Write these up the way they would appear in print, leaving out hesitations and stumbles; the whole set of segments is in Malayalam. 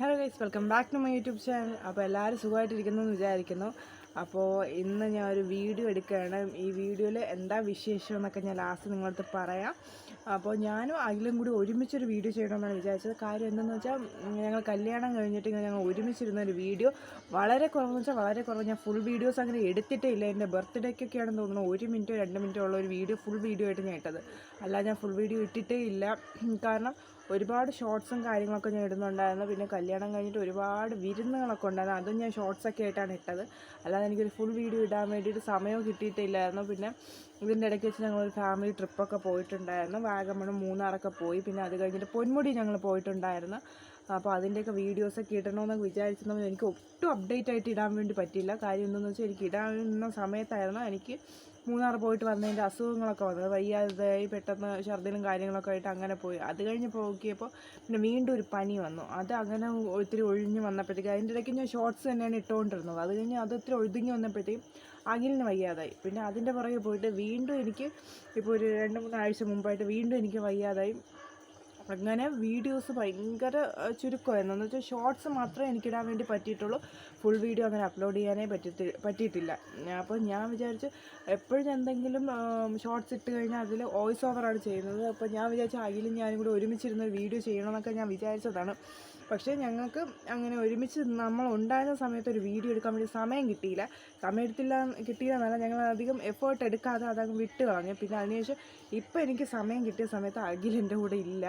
Hello guys, welcome back to my YouTube channel. അപ്പോൾ എല്ലാവരും സുഖമായിട്ടിരിക്കുന്നു എന്ന് വിചാരിക്കുന്നു. അപ്പോൾ ഇന്ന് ഞാൻ ഒരു വീഡിയോ എടുക്കുകയാണ്. ഈ വീഡിയോയിൽ എന്താ വിശേഷം എന്നൊക്കെ ഞാൻ ലാസ്റ്റ് നിങ്ങളടുത്ത് പറയാം. അപ്പോൾ ഞാനും അഖിലും കൂടി ഒരുമിച്ചൊരു വീഡിയോ ചെയ്യണമെന്നാണ് വിചാരിച്ചത്. കാര്യം എന്തെന്ന് വെച്ചാൽ ഞങ്ങൾ കല്യാണം കഴിഞ്ഞിട്ട് ഞങ്ങൾ ഒരുമിച്ചിരുന്നൊരു വീഡിയോ വളരെ കുറവെന്ന് വെച്ചാൽ വളരെ കുറവ്. ഞാൻ ഫുൾ വീഡിയോസ് അങ്ങനെ എടുത്തിട്ടേ ഇല്ല. എൻ്റെ ബർത്ത്ഡേക്കൊക്കെയാണെന്ന് തോന്നുന്നു 1 മിനിറ്റോ 2 മിനിറ്റോ ഉള്ള ഒരു വീഡിയോ ഫുൾ വീഡിയോ ആയിട്ട് ഞാൻ ഇട്ടത്. അല്ലാതെ ഞാൻ ഫുൾ വീഡിയോ ഇട്ടിട്ടേ ഇല്ല. കാരണം ഒരുപാട് ഷോർട്സും കാര്യങ്ങളൊക്കെ ഞാൻ ഇടുന്നുണ്ടായിരുന്നു. പിന്നെ കല്യാണം കഴിഞ്ഞിട്ട് ഒരുപാട് വിരുന്നുകളൊക്കെ ഉണ്ടായിരുന്നു. അതും ഞാൻ ഷോർട്സൊക്കെ ആയിട്ടാണ് ഇട്ടത്. അല്ലാതെ എനിക്കൊരു ഫുൾ വീഡിയോ ഇടാൻ വേണ്ടിയിട്ട് സമയവും കിട്ടിയിട്ടില്ലായിരുന്നു. പിന്നെ ഇതിൻ്റെ ഇടയ്ക്ക് വെച്ച് ഞങ്ങളൊരു ഫാമിലി ട്രിപ്പൊക്കെ പോയിട്ടുണ്ടായിരുന്നു. വാഗമൺ, മൂന്നാറൊക്കെ പോയി. പിന്നെ അത് കഴിഞ്ഞിട്ട് പൊന്മുടി ഞങ്ങൾ പോയിട്ടുണ്ടായിരുന്നു. അപ്പോൾ അതിൻ്റെയൊക്കെ വീഡിയോസൊക്കെ ഇടണമെന്നൊക്കെ വിചാരിച്ചിരുന്നത് എനിക്ക് ഒട്ടും അപ്ഡേറ്റ് ആയിട്ട് ഇടാൻ വേണ്ടി പറ്റിയില്ല. കാര്യം എന്തെന്ന് വെച്ചാൽ എനിക്ക് ഇടാവുന്ന സമയത്തായിരുന്നു എനിക്ക് മൂന്നാർ പോയിട്ട് വന്നതിൻ്റെ അസുഖങ്ങളൊക്കെ വന്നത്. വയ്യാതായി പെട്ടെന്ന് ഛർദിലും കാര്യങ്ങളൊക്കെ ആയിട്ട് അങ്ങനെ പോയി. അത് കഴിഞ്ഞ് നോക്കിയപ്പോൾ പിന്നെ വീണ്ടും ഒരു പനി വന്നു. അത് അങ്ങനെ ഒത്തിരി ഒഴിഞ്ഞ് വന്നപ്പോഴത്തേക്ക് അതിൻ്റെ ഇടയ്ക്ക് ഞാൻ ഷോർട്സ് തന്നെയാണ് ഇട്ടുകൊണ്ടിരുന്നത്. അത് കഴിഞ്ഞ് അത് ഒത്തിരി ഒഴുതിങ്ങി വന്നപ്പോഴത്തേക്കും അഖിലിന് വയ്യാതായി. പിന്നെ അതിൻ്റെ പുറകെ പോയിട്ട് വീണ്ടും എനിക്ക് ഇപ്പോൾ ഒരു 2-3 ആഴ്ച മുമ്പായിട്ട് വീണ്ടും എനിക്ക് വയ്യാതായി. അങ്ങനെ വീഡിയോസ് ഭയങ്കര ചുരുക്കമായിരുന്നു. എന്ന് വെച്ചാൽ ഷോർട്സ് മാത്രമേ എനിക്കിടാൻ വേണ്ടി പറ്റിയിട്ടുള്ളൂ. ഫുൾ വീഡിയോ അങ്ങനെ അപ്ലോഡ് ചെയ്യാനേ പറ്റിയിട്ടില്ല. അപ്പോൾ ഞാൻ വിചാരിച്ചു എപ്പോഴും എന്തെങ്കിലും ഷോർട്സ് ഇട്ട് കഴിഞ്ഞാൽ അതിൽ വോയിസ് ഓവറാണ് ചെയ്യുന്നത്. അപ്പോൾ ഞാൻ വിചാരിച്ചു അഖിലും ഞാനും കൂടി ഒരുമിച്ചിരുന്ന വീഡിയോ ചെയ്യണമെന്നൊക്കെ ഞാൻ വിചാരിച്ചതാണ്. പക്ഷേ ഞങ്ങൾക്ക് അങ്ങനെ ഒരുമിച്ച് നമ്മൾ ഉണ്ടായിരുന്ന സമയത്ത് ഒരു വീഡിയോ എടുക്കാൻ വേണ്ടി സമയം കിട്ടിയില്ല എന്നല്ല, ഞങ്ങൾ അധികം എഫേർട്ട് എടുക്കാതെ അതങ്ങ് വിട്ട് കളഞ്ഞു. പിന്നെ അതിനുശേഷം ഇപ്പോൾ എനിക്ക് സമയം കിട്ടിയ സമയത്ത് അഖിൽ എൻ്റെ കൂടെ ഇല്ല.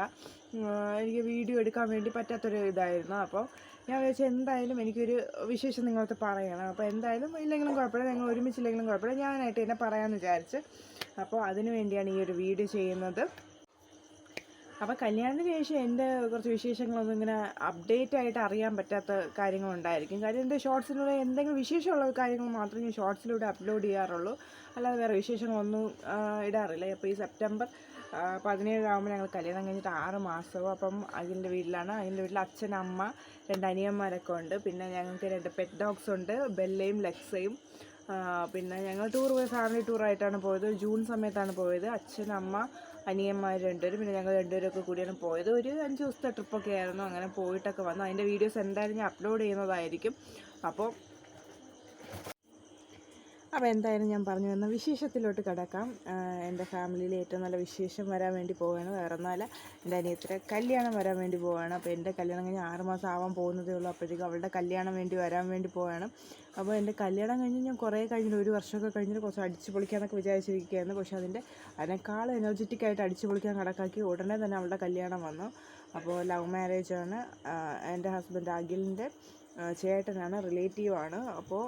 എനിക്ക് വീഡിയോ എടുക്കാൻ വേണ്ടി പറ്റാത്തൊരു ഇതായിരുന്നു. അപ്പോൾ ഞാൻ വിചാരിച്ചു എന്തായാലും എനിക്കൊരു വിശേഷം നിങ്ങളടുത്ത് പറയണം. അപ്പോൾ എന്തായാലും ഇല്ലെങ്കിലും കുഴപ്പമില്ല, ഞങ്ങൾ ഒരുമിച്ചില്ലെങ്കിലും കുഴപ്പമില്ല, ഞാനായിട്ട് തന്നെ പറയാമെന്ന് വിചാരിച്ച്. അപ്പോൾ അതിനു വേണ്ടിയാണ് ഈ ഒരു വീഡിയോ ചെയ്യുന്നത്. അപ്പോൾ കല്യാണത്തിന് ശേഷം എൻ്റെ കുറച്ച് വിശേഷങ്ങളൊന്നും ഇങ്ങനെ അപ്ഡേറ്റ് ആയിട്ട് അറിയാൻ പറ്റാത്ത കാര്യങ്ങളുണ്ടായിരിക്കും. കാര്യം എൻ്റെ ഷോർട്സിലൂടെ എന്തെങ്കിലും വിശേഷമുള്ള കാര്യങ്ങൾ മാത്രമേ ഞാൻ ഷോർട്സിലൂടെ അപ്ലോഡ് ചെയ്യാറുള്ളൂ. അല്ലാതെ വേറെ വിശേഷങ്ങളൊന്നും ഇടാറില്ല. അപ്പോൾ ഈ സെപ്റ്റംബർ 17 ആകുമ്പോൾ ഞങ്ങൾ കല്യാണം കഴിഞ്ഞിട്ട് 6 മാസവും. അപ്പം അതിൻ്റെ വീട്ടിലാണ്. അതിൻ്റെ വീട്ടിൽ അച്ഛൻ, അമ്മ, 2 അനിയന്മാരൊക്കെ ഉണ്ട്. പിന്നെ ഞങ്ങൾക്ക് 2 പെറ്റ് ഡോഗ്സ് ഉണ്ട്, ബെല്ലയും ലക്സയും. പിന്നെ ഞങ്ങൾ ഫാമിലി ടൂറായിട്ടാണ് പോയത്. ജൂൺ സമയത്താണ് പോയത്. അച്ഛൻ, അമ്മ, അനിയന്മാർ 2 പേരും പിന്നെ ഞങ്ങൾ 2 പേരൊക്കെ കൂടിയാണ് പോയത്. ഒരു 5 ദിവസത്തെ ട്രിപ്പൊക്കെ ആയിരുന്നു. അങ്ങനെ പോയിട്ടൊക്കെ വന്നു. അതിൻ്റെ വീഡിയോസ് എന്തായാലും ഞാൻ അപ്ലോഡ് ചെയ്യുന്നതായിരിക്കും. അപ്പോൾ എന്തായാലും ഞാൻ പറഞ്ഞു തന്ന വിശേഷത്തിലോട്ട് കിടക്കാം. എൻ്റെ ഫാമിലിയിൽ ഏറ്റവും നല്ല വിശേഷം വരാൻ വേണ്ടി പോവുകയാണ്. വേറെ ഒന്നുമല്ല, എൻ്റെ അനിയത്തിയുടെ കല്യാണം വരാൻ വേണ്ടി പോവുകയാണ്. അപ്പോൾ എൻ്റെ കല്യാണം കഴിഞ്ഞ് 6 മാസം ആവാൻ പോകുന്നതേ ഉള്ളൂ. അപ്പോഴത്തേക്കും അവളുടെ കല്യാണം വരാൻ വേണ്ടി പോവുകയാണ്. അപ്പോൾ എൻ്റെ കല്യാണം കഴിഞ്ഞ് ഞാൻ കുറേ കഴിഞ്ഞിട്ട് 1 വർഷമൊക്കെ കഴിഞ്ഞിട്ട് കുറച്ച് അടിച്ച് പൊളിക്കാനൊക്കെ വിചാരിച്ചിരിക്കുകയായിരുന്നു. പക്ഷേ അതിനേക്കാൾ എനർജറ്റിക്കായിട്ട് അടിച്ച് പൊളിക്കാൻ കണക്കാക്കി ഉടനെ തന്നെ അവളുടെ കല്യാണം വന്നു. അപ്പോൾ ലവ് മാരേജാണ്. എൻ്റെ ഹസ്ബൻഡ് അഖിലിൻ്റെ ചേട്ടനാണ്, റിലേറ്റീവാണ്. അപ്പോൾ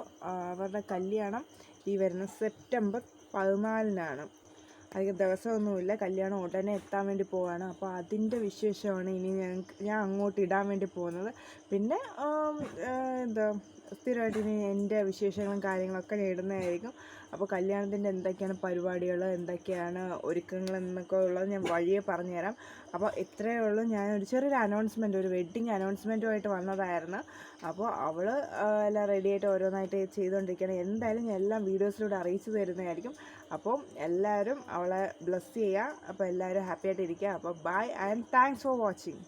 അവരുടെ കല്യാണം ഈ വരുന്ന സെപ്റ്റംബർ 14-നാണ്. അധികം ദിവസമൊന്നുമില്ല, കല്യാണം ഉടനെ എത്താൻ വേണ്ടി പോവുകയാണ്. അപ്പോൾ അതിൻ്റെ വിശേഷമാണ് ഇനി ഞാൻ അങ്ങോട്ട് ഇടാൻ വേണ്ടി പോകുന്നത്. പിന്നെ സ്ഥിരമായിട്ട് ഇനി എൻ്റെ വിശേഷങ്ങളും കാര്യങ്ങളൊക്കെ ഞാൻ ഇടുന്നതായിരിക്കും. അപ്പോൾ കല്യാണത്തിൻ്റെ എന്തൊക്കെയാണ് പരിപാടികൾ, എന്തൊക്കെയാണ് ഒരുക്കങ്ങൾ എന്നൊക്കെ ഉള്ളത് ഞാൻ വഴിയെ പറഞ്ഞുതരാം. അപ്പോൾ ഇത്രയേ ഉള്ളൂ. ഞാനൊരു ചെറിയൊരു അനൗൺസ്മെൻറ്റ്, ഒരു വെഡ്ഡിങ് അനൗൺസ്മെൻറ്റുമായിട്ട് വന്നതായിരുന്നു. അപ്പോൾ അവൾ എല്ലാം റെഡിയായിട്ട് ഓരോന്നായിട്ട് ചെയ്തുകൊണ്ടിരിക്കുകയാണ്. എന്തായാലും ഞാൻ എല്ലാം വീഡിയോസിലൂടെ അറിയിച്ചു തരുന്നതായിരിക്കും. അപ്പോൾ എല്ലാവരും അവളെ ബ്ലെസ് ചെയ്യുക. അപ്പോൾ എല്ലാവരും ഹാപ്പി ആയിട്ടിരിക്കുക. അപ്പോൾ bye and thanks for watching.